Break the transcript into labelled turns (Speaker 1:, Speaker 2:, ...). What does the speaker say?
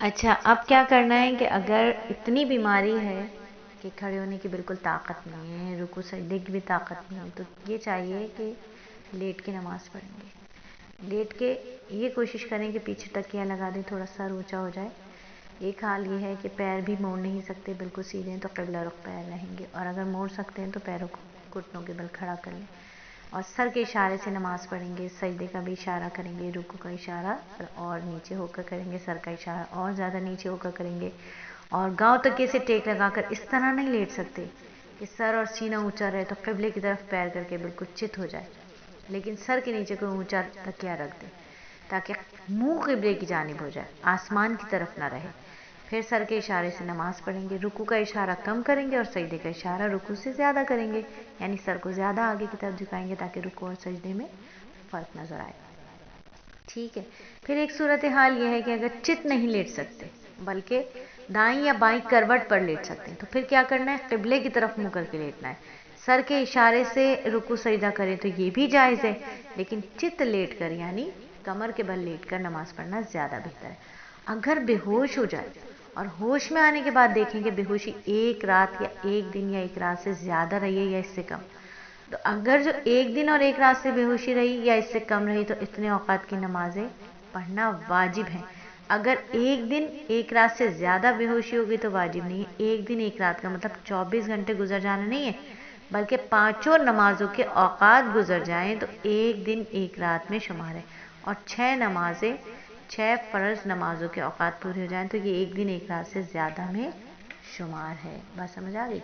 Speaker 1: अच्छा, अब क्या करना है कि अगर इतनी बीमारी है कि खड़े होने की बिल्कुल ताकत नहीं है, रुकू सजदे की भी ताकत नहीं है, तो ये चाहिए कि लेट के नमाज़ पढ़ेंगे। लेट के ये कोशिश करें कि पीछे तकिया लगा दें, थोड़ा सर ऊंचा हो जाए। एक हाल ये है कि पैर भी मोड़ नहीं सकते बिल्कुल सीधे हैं, तो क़िबला रुख पैर रहेंगे, और अगर मोड़ सकते हैं तो पैरों को घुटनों के बल खड़ा कर लें और सर के इशारे से नमाज़ पढ़ेंगे। सजदे का भी इशारा करेंगे, रुकू का इशारा और नीचे होकर करेंगे, सर का इशारा और ज़्यादा नीचे होकर करेंगे, और गाँव तकिए से टेक लगाकर इस तरह नहीं लेट सकते कि सर और सीना ऊंचा रहे तो क़िबले की तरफ पैर करके बिल्कुल चित हो जाए, लेकिन सर के नीचे कोई ऊंचा तकिया रख दें ताकि मुंह क़िबले की जानिब हो जाए, आसमान की तरफ ना रहे। फिर सर के इशारे से नमाज़ पढ़ेंगे, रुकू का इशारा कम करेंगे और सजदे का इशारा रुकू से ज़्यादा करेंगे, यानी सर को ज़्यादा आगे की तरफ झुकाएंगे ताकि रुकू और सजदे में फ़र्क नज़र आए। ठीक है। फिर एक सूरत हाल यह है कि अगर चित नहीं लेट सकते बल्कि दाईं या बाईं करवट पर लेट सकते हैं, तो फिर क्या करना है, क़िबले की तरफ मुँह करके लेटना है। सर के इशारे से रुकू सजदा करें तो ये भी जायज़ है, लेकिन चित लेट कर यानी कमर के बल लेट कर नमाज़ पढ़ना ज़्यादा बेहतर है। अगर बेहोश हो जाए और होश में आने के बाद देखें कि बेहोशी एक रात या एक दिन या एक रात से ज़्यादा रही है या इससे कम, तो अगर जो एक दिन और एक रात से बेहोशी रही या इससे कम रही तो इतने औकात की नमाजें पढ़ना वाजिब है। अगर एक दिन एक रात से ज़्यादा बेहोशी होगी तो वाजिब नहीं है। एक दिन एक रात का मतलब 24 घंटे गुजर जाना नहीं है, बल्कि पाँचों नमाजों के औकात गुजर जाएं तो एक दिन एक रात में शुमार है, और 6 फ़र्ज़ नमाजों के औकात पूरे हो जाएं तो ये एक दिन एक रात से ज़्यादा में शुमार है। बात समझ आ गई?